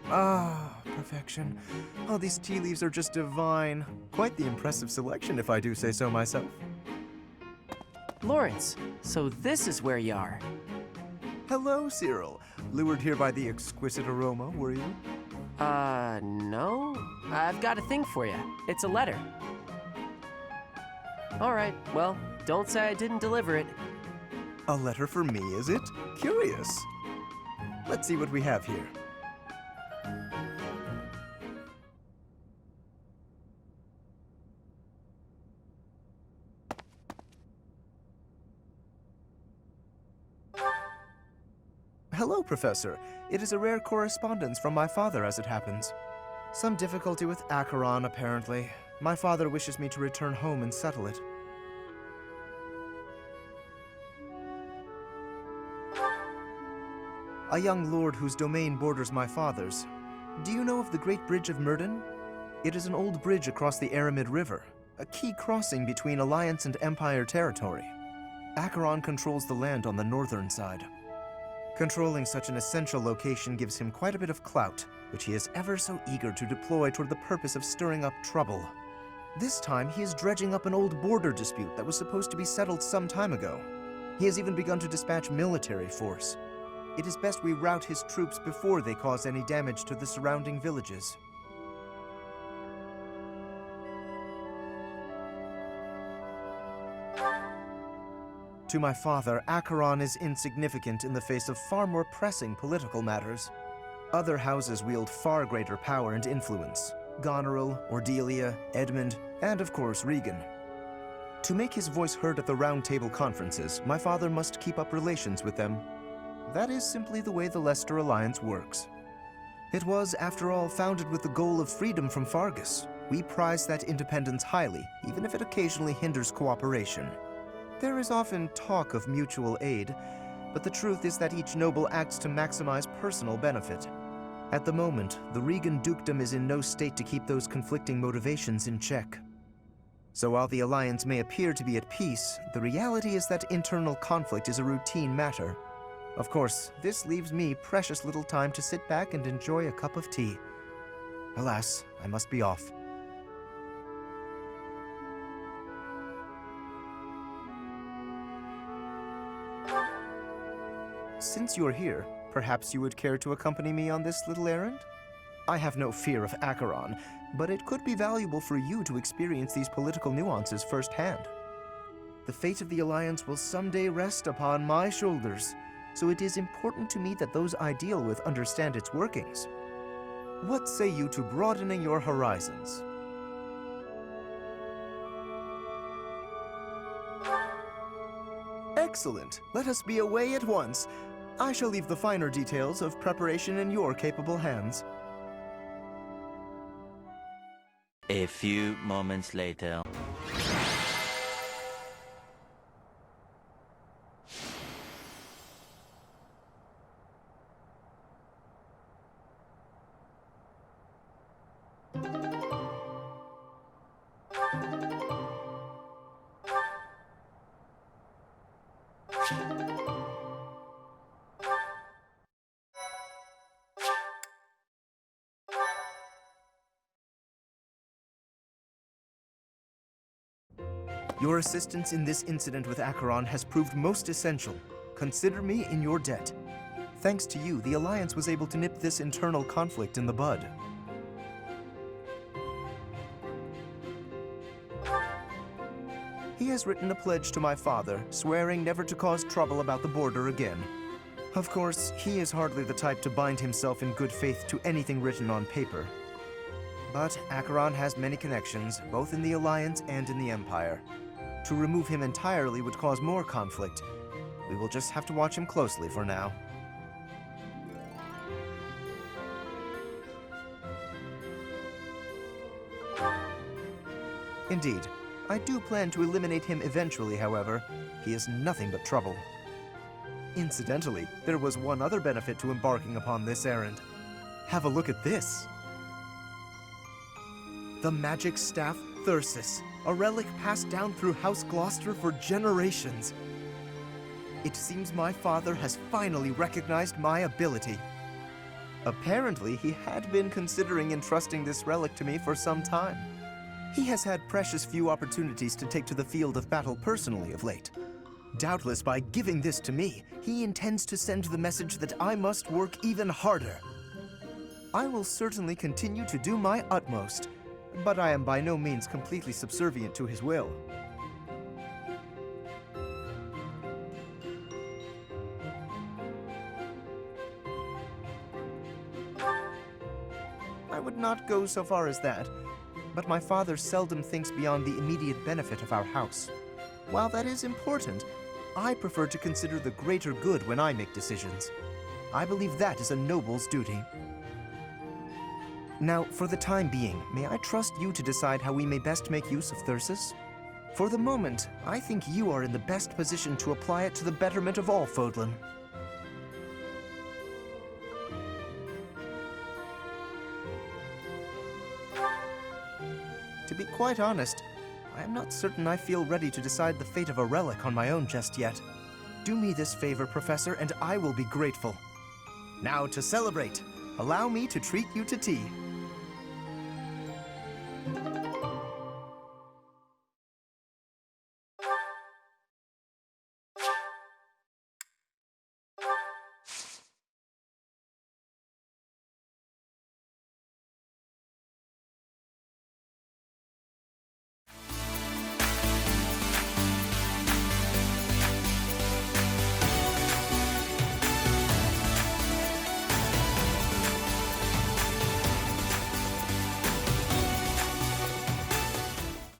Ah, perfection. Oh, these tea leaves are just divine. Quite the impressive selection, if I do say so myself. Lorenz, so this is where you are. Hello, Cyril. Lured here by the exquisite aroma, were you? No. I've got a thing for you. It's a letter. All right, well, don't say I didn't deliver it. A letter for me, is it? Curious. Let's see what we have here. Hello, Professor. It is a rare correspondence from my father, as it happens. Some difficulty with Acheron, apparently. My father wishes me to return home and settle it. A young lord whose domain borders my father's. Do you know of the Great Bridge of Myrden? It is an old bridge across the Aramid River, a key crossing between Alliance and Empire territory. Acheron controls the land on the northern side. Controlling such an essential location gives him quite a bit of clout, which he is ever so eager to deploy toward the purpose of stirring up trouble. This time, he is dredging up an old border dispute that was supposed to be settled some time ago. He has even begun to dispatch military force. It is best we rout his troops before they cause any damage to the surrounding villages. To my father, Acheron is insignificant in the face of far more pressing political matters. Other houses wield far greater power and influence. Goneril, Ordelia, Edmund, and of course Regan. To make his voice heard at the Round Table conferences, my father must keep up relations with them. That is simply the way the Leicester Alliance works. It was, after all, founded with the goal of freedom from Fargus. We prize that independence highly, even if it occasionally hinders cooperation. There is often talk of mutual aid, but the truth is that each noble acts to maximize personal benefit. At the moment, the Regan dukedom is in no state to keep those conflicting motivations in check. So while the Alliance may appear to be at peace, the reality is that internal conflict is a routine matter. Of course, this leaves me precious little time to sit back and enjoy a cup of tea. Alas, I must be off. Since you're here, perhaps you would care to accompany me on this little errand? I have no fear of Acheron, but it could be valuable for you to experience these political nuances firsthand. The fate of the Alliance will someday rest upon my shoulders, so it is important to me that those I deal with understand its workings. What say you to broadening your horizons? Excellent. Let us be away at once. I shall leave the finer details of preparation in your capable hands. A few moments later. Your assistance in this incident with Acheron has proved most essential. Consider me in your debt. Thanks to you, the Alliance was able to nip this internal conflict in the bud. He has written a pledge to my father, swearing never to cause trouble about the border again. Of course, he is hardly the type to bind himself in good faith to anything written on paper. But Acheron has many connections, both in the Alliance and in the Empire. To remove him entirely would cause more conflict. We will just have to watch him closely for now. Indeed. I do plan to eliminate him eventually, however. He is nothing but trouble. Incidentally, there was one other benefit to embarking upon this errand. Have a look at this. The magic staff Thyrsus, a relic passed down through House Gloucester for generations. It seems my father has finally recognized my ability. Apparently, he had been considering entrusting this relic to me for some time. He has had precious few opportunities to take to the field of battle personally of late. Doubtless, by giving this to me, he intends to send the message that I must work even harder. I will certainly continue to do my utmost, but I am by no means completely subservient to his will. I would not go so far as that, but my father seldom thinks beyond the immediate benefit of our house. While that is important, I prefer to consider the greater good when I make decisions. I believe that is a noble's duty. Now, for the time being, may I trust you to decide how we may best make use of Thyrsus? For the moment, I think you are in the best position to apply it to the betterment of all Fodlan. To be quite honest, I am not certain I feel ready to decide the fate of a relic on my own just yet. Do me this favor, Professor, and I will be grateful. Now, to celebrate, allow me to treat you to tea.